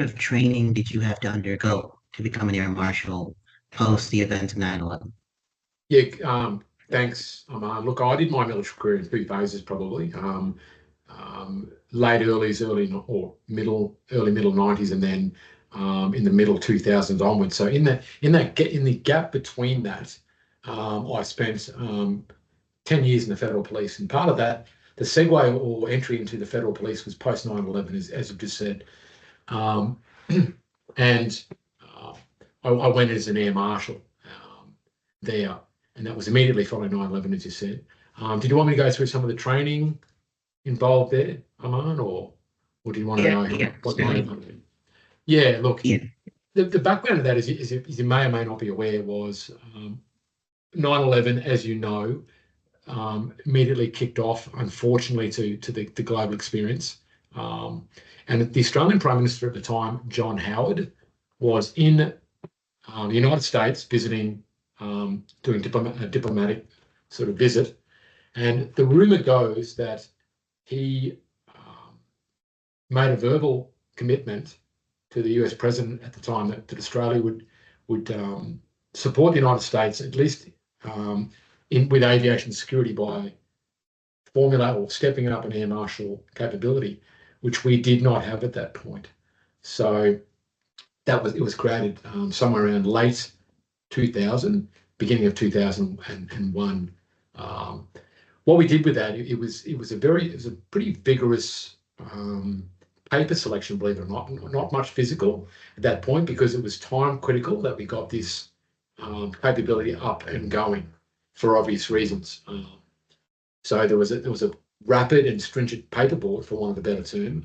of training did you have to undergo to become an Air Marshal post the event of 9/11? Yeah, thanks, Aman. Look, I did my military career in three phases, probably. Late earlys, early middle 90s, and then in the middle 2000s onwards. So in the gap between that, I spent 10 years in the federal police, and part of that, the segue or entry into the federal police was post 9/11, as you've just said. Um, and I went as an Air Marshal there, and that was immediately following 9/11, as you said. Did you want me to go through some of the training involved there, Aman, or do you want to Yeah, know yeah, what certainly. Yeah, look, Yeah, the background of that is you may or may not be aware, was 9/11, as you know, immediately kicked off, unfortunately, to the global experience. And the Australian Prime Minister at the time, John Howard, was in the United States visiting, doing a diplomatic sort of visit. And the rumor goes that he made a verbal commitment to the US president at the time that Australia would support the United States, at least with aviation security, by formula or stepping up an air marshal capability, which we did not have at that point. So it was created somewhere around late 2000, beginning of 2001. What we did with that, it was a pretty vigorous paper selection, believe it or not much physical at that point, because it was time critical that we got this capability up and going for obvious reasons. So there was a rapid and stringent paperboard, for want of a better term.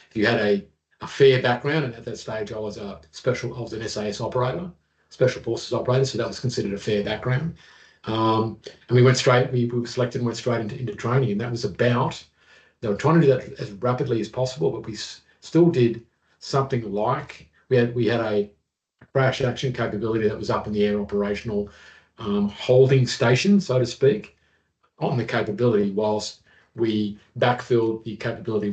If you had a fair background, and at that stage I was an SAS operator, special forces operator, so that was considered a fair background. And we were selected and went straight into training, and that was they were trying to do that as rapidly as possible, but we still did something like, we had a crash action capability that was up in the air operational holding station, so to speak, on the capability, whilst we backfilled the capability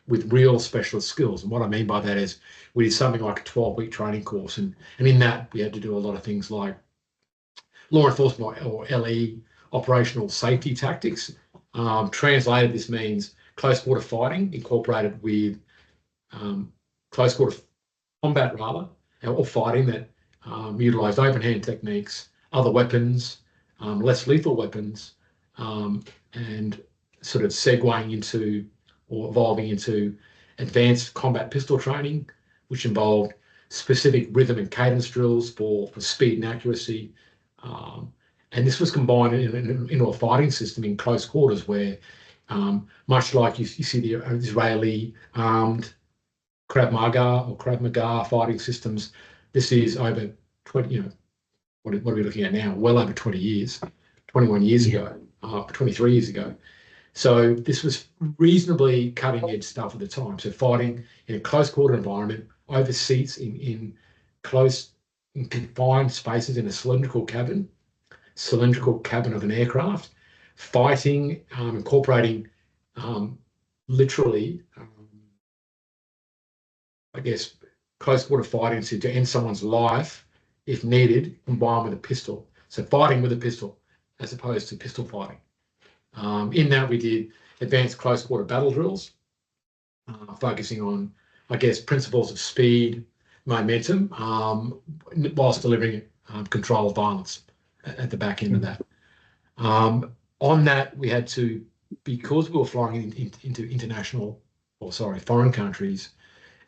with real specialist skills. And what I mean by that is we did something like a 12-week training course, and in that we had to do a lot of things like law enforcement, or LE, operational safety tactics. Translated, this means close quarter fighting incorporated with close quarter combat, rather, or fighting that utilised open hand techniques, other weapons, less lethal weapons, and sort of segueing into or evolving into advanced combat pistol training, which involved specific rhythm and cadence drills for speed and accuracy. And this was combined into a fighting system in close quarters, where, much like you see the Israeli armed Krav Maga fighting systems, this is over 20, what are we looking at now? Well over 20 years, 21 years yeah, ago, 23 years ago. So this was reasonably cutting edge stuff at the time. So fighting in a close quarter environment, over seats in confined spaces in a cylindrical cabin of an aircraft, fighting, incorporating literally, I guess, close quarter fighting to end someone's life if needed, combined with a pistol. So fighting with a pistol as opposed to pistol fighting. In that, we did advanced close quarter battle drills, focusing on, I guess, principles of speed, momentum, whilst delivering controlled violence at the back end of that. On that, we had to, because we were flying into foreign countries,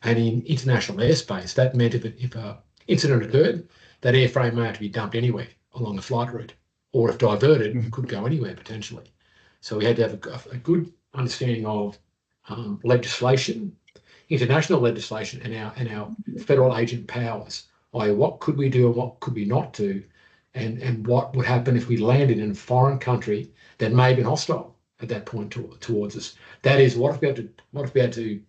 and in international airspace, that meant if an incident occurred, that airframe may have to be dumped anywhere along the flight route, or if diverted, it could go anywhere potentially. So we had to have a good understanding of legislation, international legislation, and our federal agent powers, i.e. what could we do and what could we not do, and what would happen if we landed in a foreign country that may have been hostile at that point towards us. That is, what if we had to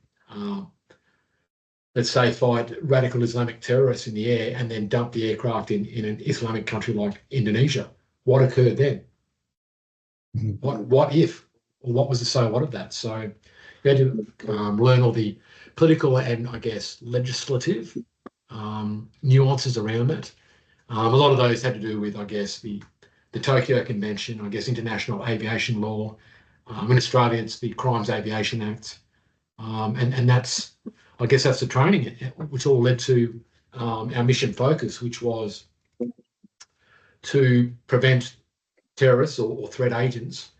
let's say, fight radical Islamic terrorists in the air and then dump the aircraft in an Islamic country like Indonesia? What occurred then? mhm, What if, or what was the so what of that? So We had to learn all the political and, I guess, legislative nuances around that. A lot of those had to do with, I guess, the Tokyo Convention, I guess, international aviation law. In Australia, it's the Crimes Aviation Act. And that's, I guess, that's the training, which all led to our mission focus, which was to prevent terrorists or threat agents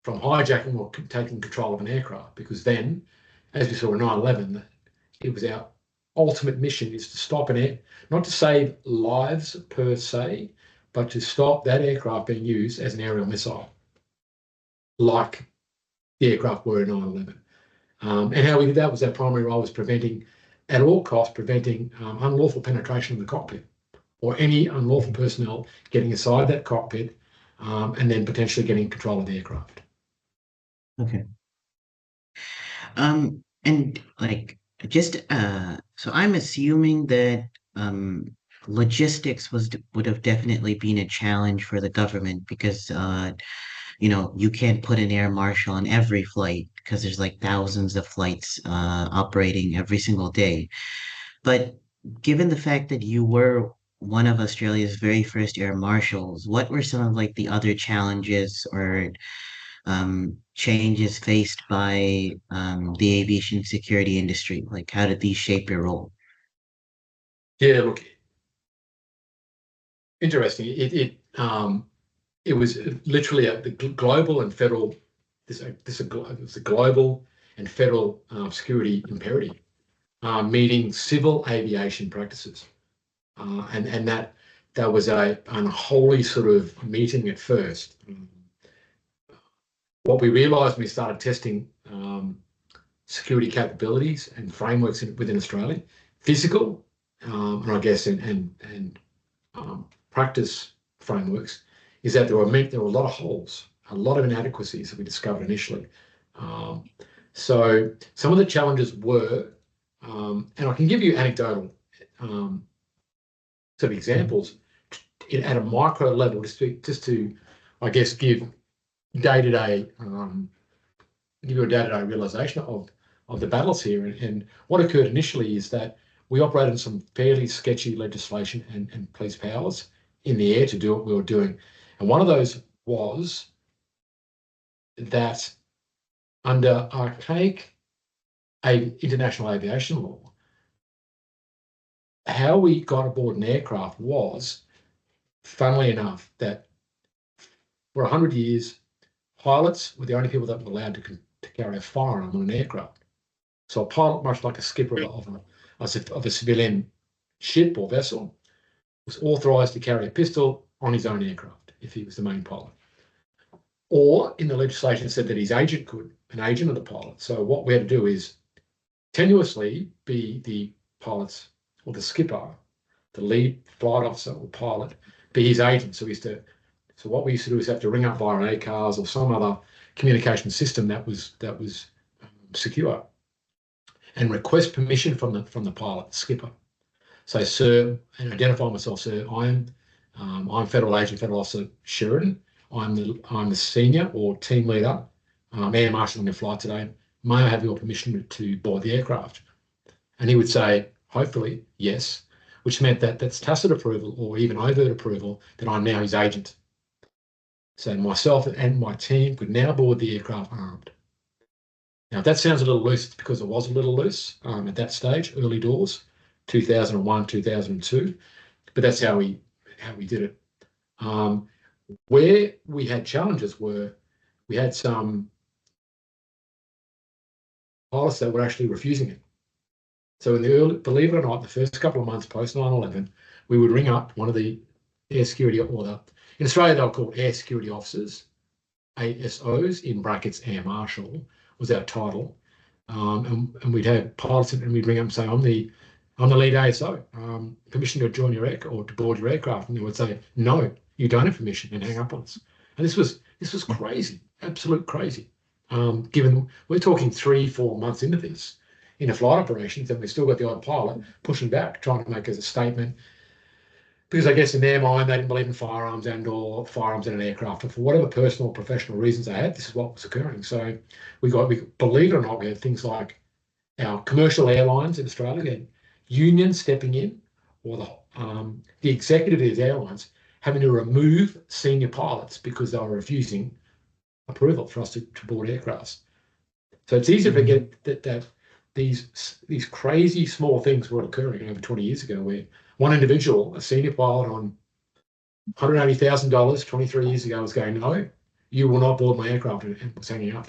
from hijacking or taking control of an aircraft. Because then, as we saw in 9/11, it was our ultimate mission is to stop an air, not to save lives per se, but to stop that aircraft being used as an aerial missile, like the aircraft were in 9/11. And how we did that was our primary role was preventing, at all costs, preventing unlawful penetration of the cockpit or any unlawful personnel getting inside that cockpit and then potentially getting control of the aircraft. Okay. And like just so I'm assuming that logistics would have definitely been a challenge for the government because you can't put an air marshal on every flight because there's like thousands of flights operating every single day. But given the fact that you were one of Australia's very first air marshals, what were some of like the other challenges or changes faced by the aviation security industry? Like, how did these shape your role? Yeah, look, interesting. It was literally the global and federal. This it's a global and federal security imperative, meeting civil aviation practices, and that was a unholy sort of meeting at first. What we realised when we started testing security capabilities and frameworks within Australia, physical, and I guess and practice frameworks, is that there were a lot of holes, a lot of inadequacies that we discovered initially. So some of the challenges were, and I can give you anecdotal sort of examples at a micro level, just to I guess give day-to-day give you a day-to-day realization of the battles here. And what occurred initially is that we operated in some fairly sketchy legislation and police powers in the air to do what we were doing. And one of those was that under archaic international aviation law, how we got aboard an aircraft was, funnily enough, that for 100 years, pilots were the only people that were allowed to carry a firearm on an aircraft. So a pilot, much like a skipper of a civilian ship or vessel, was authorised to carry a pistol on his own aircraft if he was the main pilot. Or in the legislation said that his agent could, an agent of the pilot. So what we had to do is tenuously be the pilot's or the skipper, the lead flight officer or pilot, be his agent. So what we used to do is have to ring up via ACARS or some other communication system that was secure and request permission from the pilot, skipper. So, sir, and identify myself, sir. I'm Federal Agent, Federal Officer Sheridan. I'm the senior or team leader, Air Marshal on your flight today. May I have your permission to board the aircraft? And he would say, hopefully, yes, which meant that that's tacit approval or even overt approval that I'm now his agent. So myself and my team could now board the aircraft armed. Now, if that sounds a little loose, it's because it was a little loose at that stage, early doors, 2001, 2002. But that's how we did it. Where we had challenges were we had some pilots that were actually refusing it. So in the early, believe it or not, the first couple of months post 9/11, we would ring up one of the air security order. In Australia, they were called air security officers, ASOs, in brackets, Air Marshal was our title. And we'd have pilots and we'd ring up and say, I'm the lead ASO, permission to join your or to board your aircraft. And they would say, no, you don't have permission, and hang up on us. And this was crazy, absolute crazy. Given we're talking 3-4 months into this in a flight operations, and we've still got the odd pilot pushing back, trying to make as a statement. because I guess in their mind they didn't believe in firearms and or firearms in an aircraft, or for whatever personal or professional reasons they had, this is what was occurring. So we believe it or not, we had things like our commercial airlines in Australia, we had unions stepping in, or the executive of these airlines having to remove senior pilots because they were refusing approval for us to board aircrafts. So it's easy to Mhm. forget that these crazy small things were occurring over 20 years ago, where one individual, a senior pilot on $180,000 23 years ago, was going, no, you will not board my aircraft, and was hanging up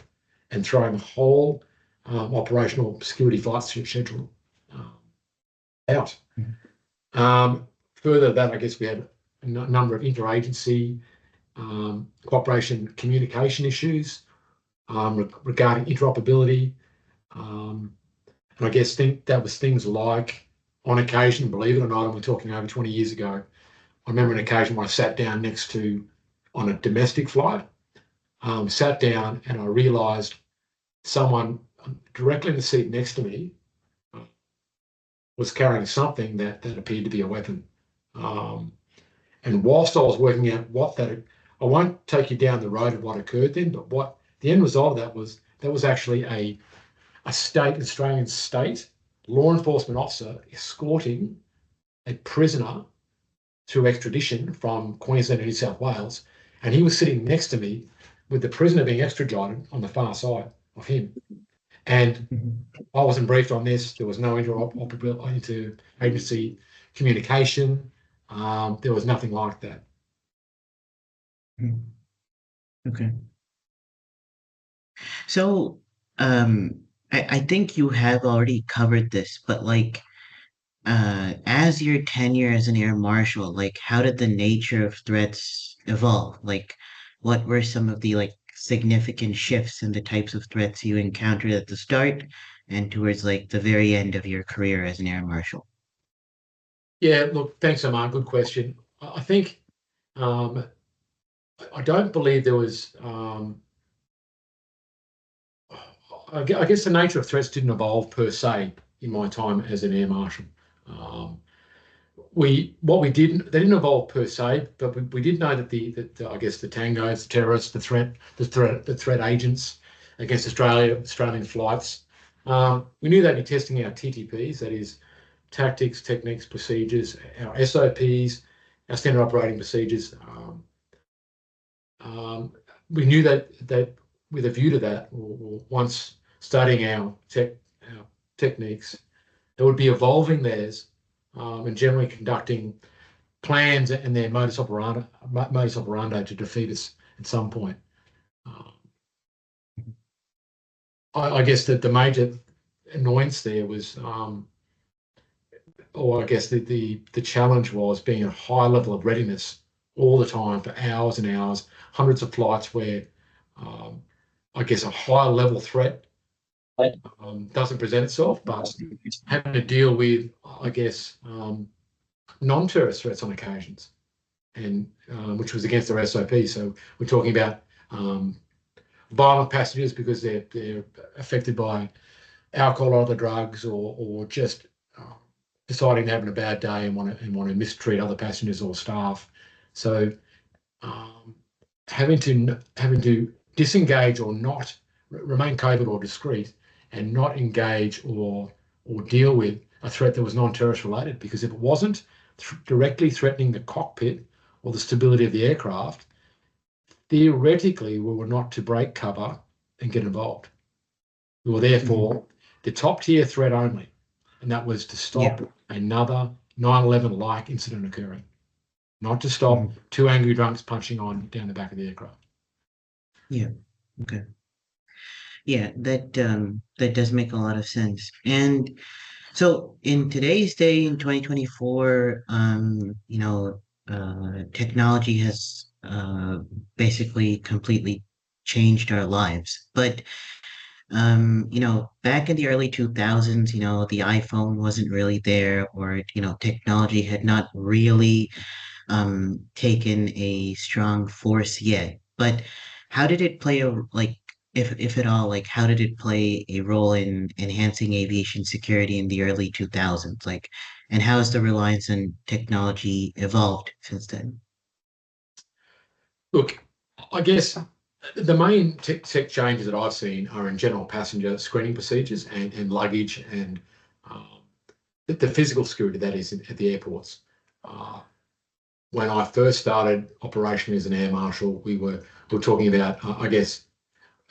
and throwing the whole operational security flight schedule um, out. Mhm. Further, that I guess we had a number of interagency cooperation communication issues regarding interoperability. Um, and I guess that was things like, on occasion, believe it or not, and we're talking over 20 years ago, I remember an occasion when I sat down next to, on a domestic flight, sat down and I realized someone directly in the seat next to me uh, was carrying something that appeared to be a weapon. Um, and whilst I was working out I won't take you down the road of what occurred then, but what the end result of that was actually a Australian state law enforcement officer escorting a prisoner through extradition from Queensland and New South Wales. And he was sitting next to me with the prisoner being extradited on the far side of him. And Mhm. I wasn't briefed on this. There was no inter-agency communication. There was nothing like that. Mhm. Okay. So, um, I think you have already covered this, but like, as your tenure as an air marshal, like, how did the nature of threats evolve? Like, what were some of the like significant shifts in the types of threats you encountered at the start and towards like the very end of your career as an air marshal? Yeah, look, thanks, Amar. Good question. I think um, I don't believe there was. I guess the nature of threats didn't evolve per se in my time as an air marshal. Um, we what we didn't they didn't evolve per se, but we did know that I guess the tangos, the terrorists, the threat agents against Australian flights. We knew they'd be testing our TTPs, that is tactics, techniques, procedures, our SOPs, our standard operating procedures. Um, we knew that with a view to that, or once studying our techniques, they would be evolving theirs and generally conducting plans and their modus operandi to defeat us at some point. Uh, I guess that the major annoyance there was, or I guess the challenge was being a high level of readiness all the time for hours and hours, hundreds of flights where um, I guess a high level threat doesn't present itself, but having to deal with, I guess, non-terrorist threats on occasions, and which was against their SOP. So we're talking about violent passengers because they're affected by alcohol or other drugs, or just uh, deciding they're having a bad day and want to mistreat other passengers or staff. So um, having to disengage or not remain covert or discreet, and not engage or deal with a threat that was non-terrorist related. Because if it wasn't directly threatening the cockpit or the stability of the aircraft, theoretically we were not to break cover and get involved. We were Mhm. therefore the top tier threat only, and that was to Yeah. stop another 9/11 like incident occurring, not to stop Mhm. two angry drunks punching on down the back of the aircraft. Yeah. Okay. Yeah, that does make a lot of sense. And so in today's day in 2024, technology has basically completely changed our lives. But back in the early 2000s, the iPhone wasn't really there, or technology had not really taken a strong force yet. But how did it play a like if at all, like how did it play a role in enhancing aviation security in the early 2000s? Like, and how has the reliance on technology evolved since then? Look, I guess the main tech changes that I've seen are in general passenger screening procedures and luggage and um, the physical security that is at the airports. Uh, when I first started operationally as an air marshal, we were talking about, I guess,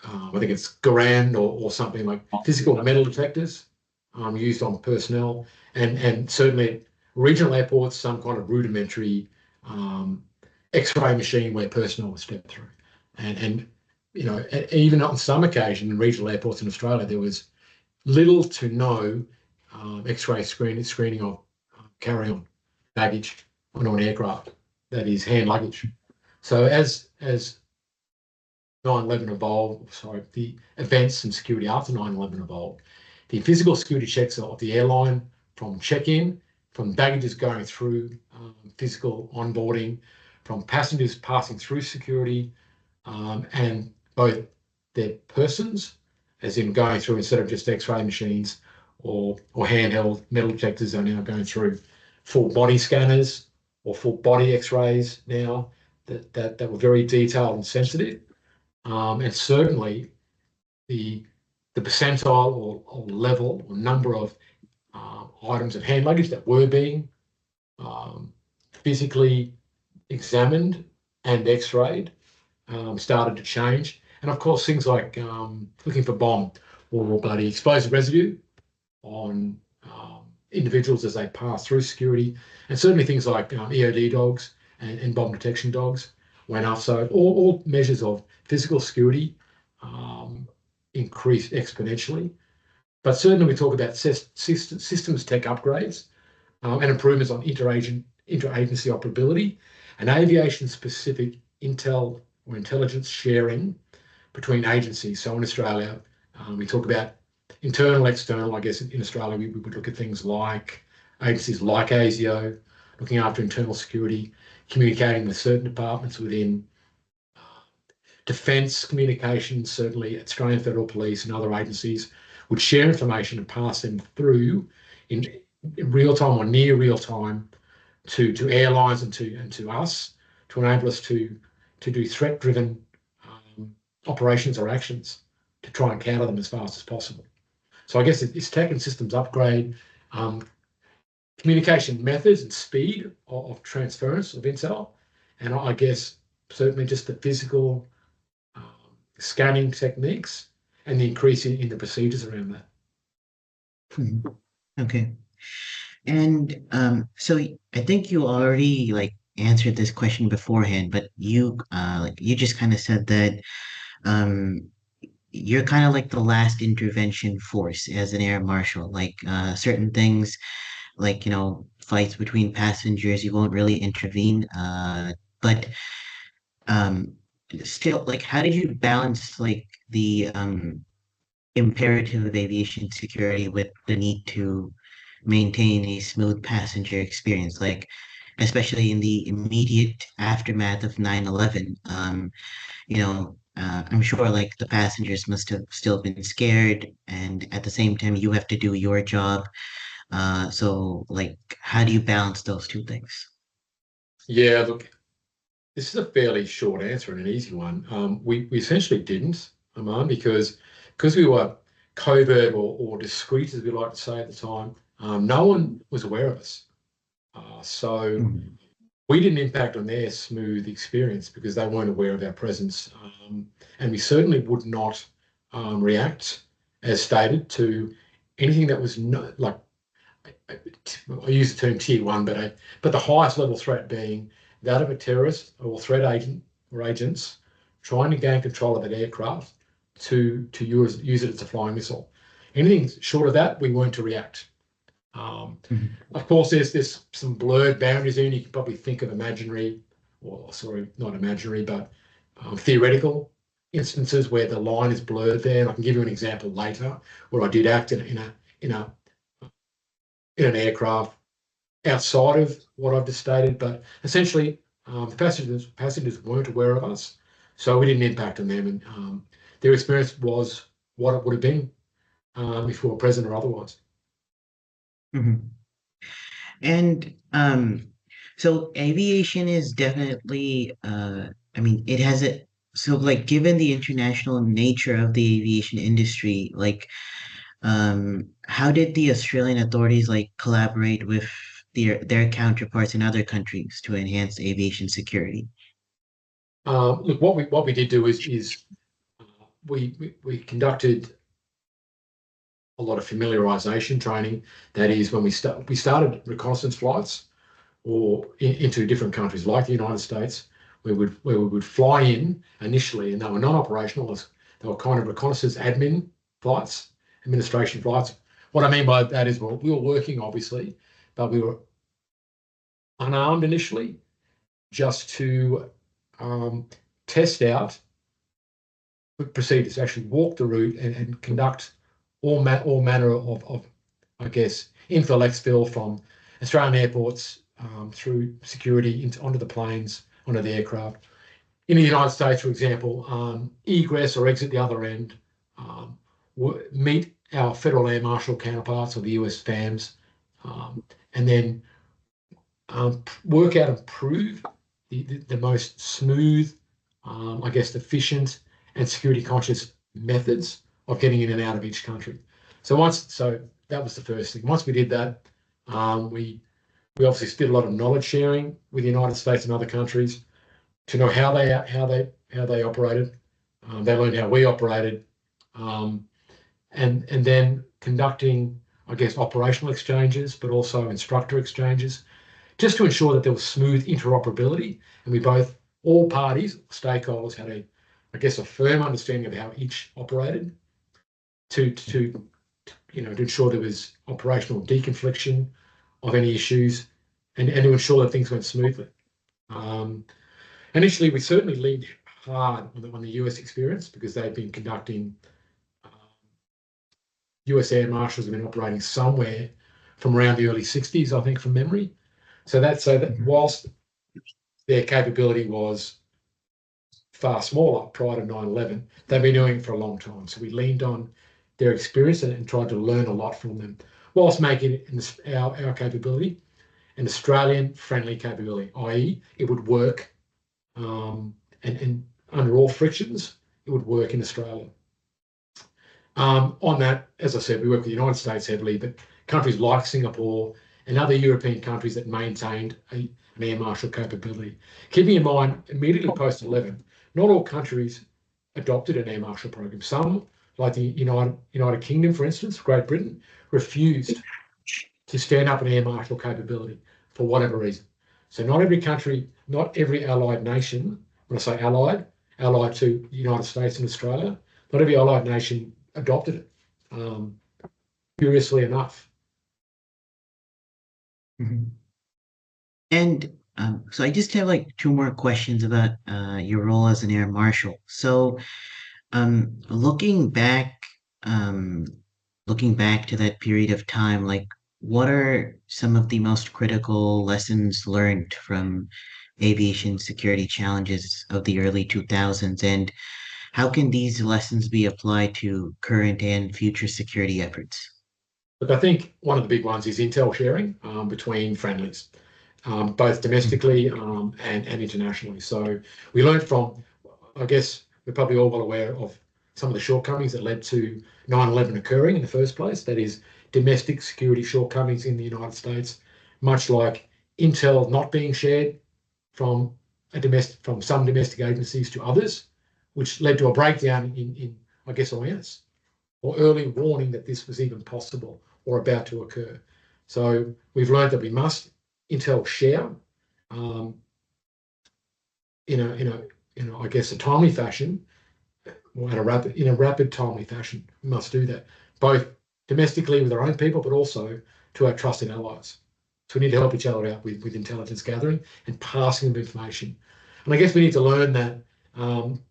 I think it's Garand or something like physical metal detectors used on personnel, and certainly at regional airports, some kind of rudimentary um, X-ray machine where personnel would step through, and even on some occasion in regional airports in Australia, there was little to no X-ray screening of carry-on baggage on an aircraft, that is hand luggage. So as 9/11 evolved, sorry, the events and security after 9/11 evolved, the physical security checks of the airline from check-in, from baggages going through physical onboarding, from passengers passing through security, and both their persons, as in going through instead of just X-ray machines or handheld metal detectors, are now going through full body scanners or full body X-rays now that were very detailed and sensitive. And certainly the the percentile or level or number of items of hand luggage that were being um, physically examined and X-rayed started to change. And of course, things like looking for bomb or bloody explosive residue on individuals as they pass through security, and certainly things like EOD dogs and bomb detection dogs went up. So all measures of physical security um, increased exponentially. But certainly we talk about systems tech upgrades and improvements on interagency operability and aviation-specific intel or intelligence sharing between agencies. So in Australia, we talk about internal, external. I guess in Australia, we would look at things like agencies like ASIO, looking after internal security, communicating with certain departments within defence communications, certainly Australian Federal Police and other agencies would share information and pass them through in real time or near real time to airlines and to us to enable us to do threat driven operations or actions to try and counter them as fast as possible. So I guess it's tech and systems upgrade, um, communication methods and speed of transference of intel, and I guess certainly just the physical um, scanning techniques and the increase in the procedures around that. Mhm. Okay. And so I think you already like answered this question beforehand, but you like you just kind of said that um you're kind of like the last intervention force as an air marshal. Like certain things, like fights between passengers, you won't really intervene. But um, still, like, how did you balance like the imperative of aviation security with the need to maintain a smooth passenger experience? Like, especially in the immediate aftermath of 9/11. I'm sure like the passengers must have still been scared, and at the same time, you have to do your job. So like, how do you balance those two things? Yeah, look, this is a fairly short answer and an easy one. We essentially didn't, Aman, because we were covert or discreet, as we like to say at the time. No one was aware of us, so Mhm. we didn't impact on their smooth experience because they weren't aware of our presence, and we certainly would not react as stated to anything that was not like I use the term tier one, but the highest level threat being that of a terrorist or threat agent or agents trying to gain control of an aircraft to use it as a flying missile. Anything short of that, we weren't to react. Um, Mhm. of course, there's some blurred boundaries there, and you can probably think of imaginary, or sorry, not imaginary, but theoretical instances where the line is blurred there. And I can give you an example later where I did act in a in an aircraft outside of what I've just stated, but essentially the passengers weren't aware of us, so we didn't impact on them. And their experience was what it would have been if we were present or otherwise. Mhm. And so aviation is definitely I mean it has a so like given the international nature of the aviation industry, like how did the Australian authorities like collaborate with their counterparts in other countries to enhance aviation security? Look, what we did do is we conducted a lot of familiarization training. That is, when we started reconnaissance flights or into different countries like the United States, where we would fly in initially, and they were non-operational. They were kind of reconnaissance admin flights, administration flights. What I mean by that is, well, we were working obviously, but we were unarmed initially, just to um, test out procedures, actually walk the route and conduct all manner of I guess, infill, exfil from Australian airports through security onto the planes, onto the aircraft. In the United States, for example, egress or exit the other end, um, meet our federal air marshal counterparts or the US FAMs, and then work out and prove the most smooth, I guess, efficient and security conscious methods of getting in and out of each country. So that was the first thing. Once we did that, we obviously did a lot of knowledge sharing with the United States and other countries to know how they operated. They learned how we operated, um, and then conducting, I guess, operational exchanges, but also instructor exchanges just to ensure that there was smooth interoperability and all parties, stakeholders had I guess, a firm understanding of how each operated to to ensure there was operational deconfliction of any issues and to ensure that things went smoothly. Um, Initially, we certainly leaned hard on the US experience because they've been conducting, US Air Marshals have been operating somewhere from around the early 60s, I think, from memory. So that Mhm. whilst their capability was far smaller prior to 9/11. They've been doing it for a long time. So we leaned on their experience and tried to learn a lot from them, whilst making it our capability an Australian friendly capability, i.e., it would work and under all frictions, it would work in Australia. On that, as I said, we work with the United States heavily, but countries like Singapore and other European countries that maintained an air marshal capability. Keeping in mind, immediately post 11, not all countries adopted an air marshal program. Some, like the United Kingdom, for instance, Great Britain, refused to stand up an air marshal capability for whatever reason. So not every country, not every allied nation, when I say allied to the United States and Australia, not every allied nation adopted it, um, curiously enough. Mhm. And so I just have like two more questions about your role as an air marshal. So looking back, um, looking back to that period of time, like what are some of the most critical lessons learned from aviation security challenges of the early 2000s, and how can these lessons be applied to current and future security efforts? Look, I think one of the big ones is intel sharing between friendlies, both domestically and internationally. So we learned from, I guess we're probably all well aware of some of the shortcomings that led to 9/11 occurring in the first place. That is domestic security shortcomings in the United States, much like intel not being shared from from some domestic agencies to others, which led to a breakdown in I guess, awareness or early warning that this was even possible or about to occur. So we've learned that we must intel share um, I guess, a timely fashion, or in a rapid, timely fashion. We must do that both domestically with our own people, but also to our trusted allies. So we need to help each other out with intelligence gathering and passing of information. And I guess we need to learn that um,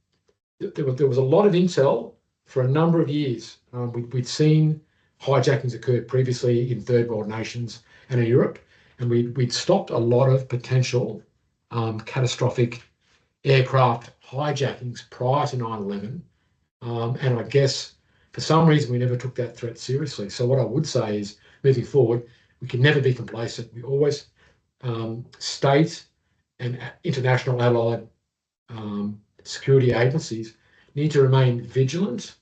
there was a lot of intel for a number of years. We'd seen hijackings occur previously in third world nations and in Europe, and we'd stopped a lot of potential catastrophic aircraft hijackings prior to 9/11 And I guess for some reason we never took that threat seriously. So what I would say is, moving forward, we can never be complacent. We always, state and international allied security agencies need to remain vigilant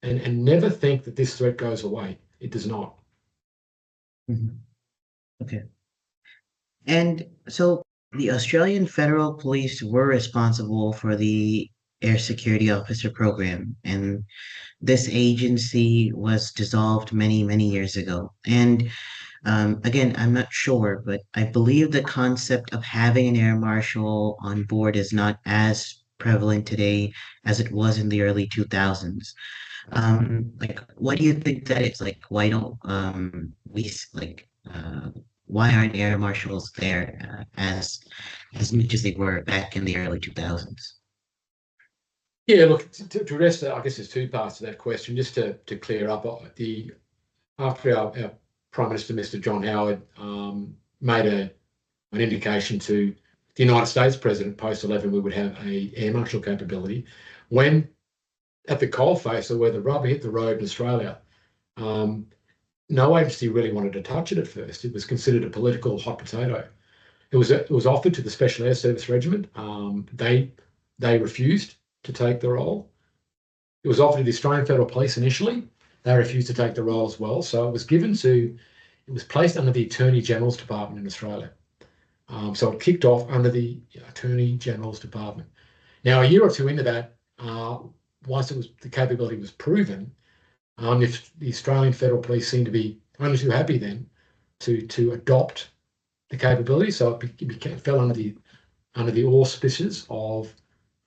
and never think that this threat goes away. It does not. Mhm. Okay. And so the Australian Federal Police were responsible for the Air Security Officer program, and this agency was dissolved many, many years ago. And again, I'm not sure, but I believe the concept of having an air marshal on board is not as prevalent today as it was in the early 2000s. Like, why do you think that is? Like, why don't why aren't air marshals there as much as they were back in the early 2000s? Yeah, look, to address that, I guess there's two parts to that question. Just to clear up, the after our Prime Minister, Mr. John Howard, made an indication to the United States President post 11 we would have a air marshal capability. When at the coalface, or where the rubber hit the road in Australia, um, no agency really wanted to touch it at first. It was considered a political hot potato. It was offered to the Special Air Service Regiment. They refused to take the role. It was offered to the Australian Federal Police initially. They refused to take the role as well. So it was placed under the Attorney General's Department in Australia. So it kicked off under the Attorney General's Department. Now, a year or two into that, once the capability was proven, if the Australian Federal Police seemed to be only too happy then to adopt the capability, so it fell under the auspices of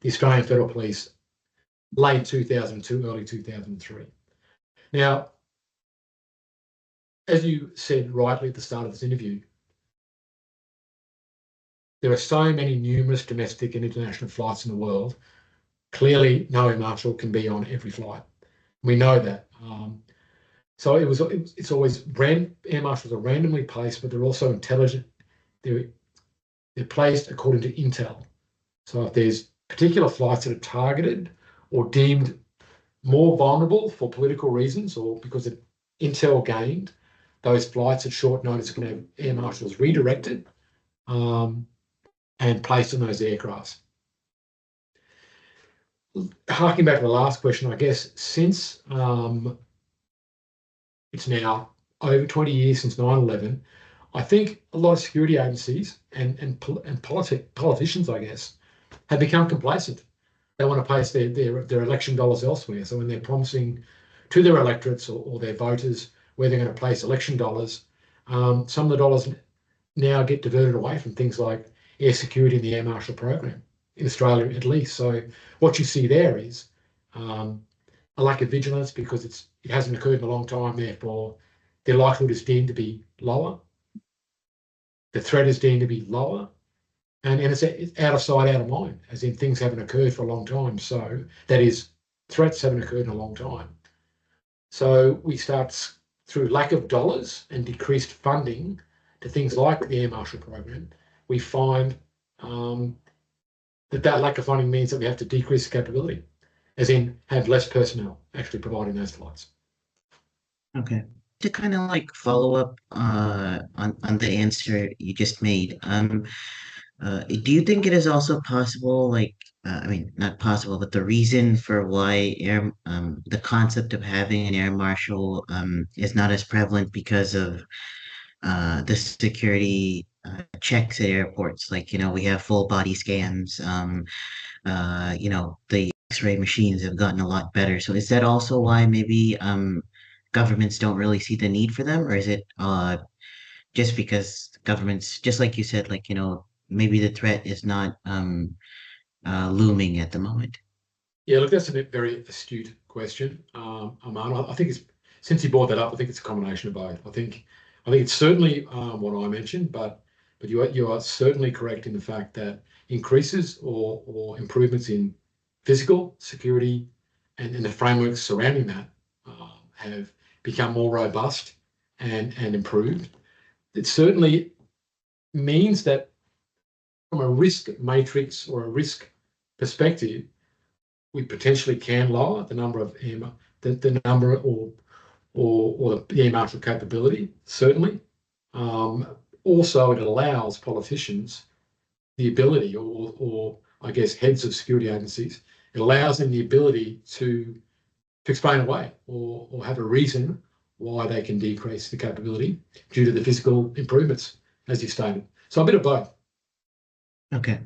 the Australian Federal Police late 2002, early 2003. Now, as you said rightly at the start of this interview, there are so many numerous domestic and international flights in the world. Clearly, no air marshal can be on every flight. We know that. So it's always air marshals are randomly placed, but they're also intelligent. They're, they're placed according to intel. So if there's particular flights that are targeted or deemed more vulnerable for political reasons or because of intel gained, those flights at short notice can have air marshals redirected, um, and placed on those aircrafts. Harking back to the last question, I guess since it's now over 20 years since 9/11, I think a lot of security agencies and politicians, I guess, have become complacent. They want to place their election dollars elsewhere. So when they're promising to their electorates or their voters where they're going to place election dollars, some of the dollars now get diverted away from things like air security and the Air Marshal program in Australia, at least. So what you see there is a lack of vigilance because it hasn't occurred in a long time. Therefore, their likelihood is deemed to be lower. The threat is deemed to be lower, and it's out of sight, out of mind, as in things haven't occurred for a long time. So that is, threats haven't occurred in a long time. So we start through lack of dollars and decreased funding to things like the Air Marshal program. We find that lack of funding means that we have to decrease the capability, as in have less personnel actually providing those flights. Okay. To kind of like follow up on the answer you just made, do you think it is also possible, like, I mean, not possible, but the reason for why the concept of having an air marshal is not as prevalent because of the security checks at airports? Like, we have full body scans. The X-ray machines have gotten a lot better. So is that also why maybe governments don't really see the need for them, or is it just because governments, just like you said, like, maybe the threat is not looming at the moment? Yeah, look, that's a very astute question, Aman. I think it's since you brought that up, I think it's a combination of both. I think it's certainly what I mentioned, but you are certainly correct in the fact that increases or improvements in physical security and the frameworks surrounding that have become more robust and improved. It certainly means that from a risk matrix or a risk perspective, we potentially can lower the number of the number or the Air Marshal capability, certainly. Also, it allows politicians the ability, or I guess heads of security agencies, it allows them the ability to explain away or have a reason why they can decrease the capability due to the physical improvements, as you stated. So a bit of both. Okay.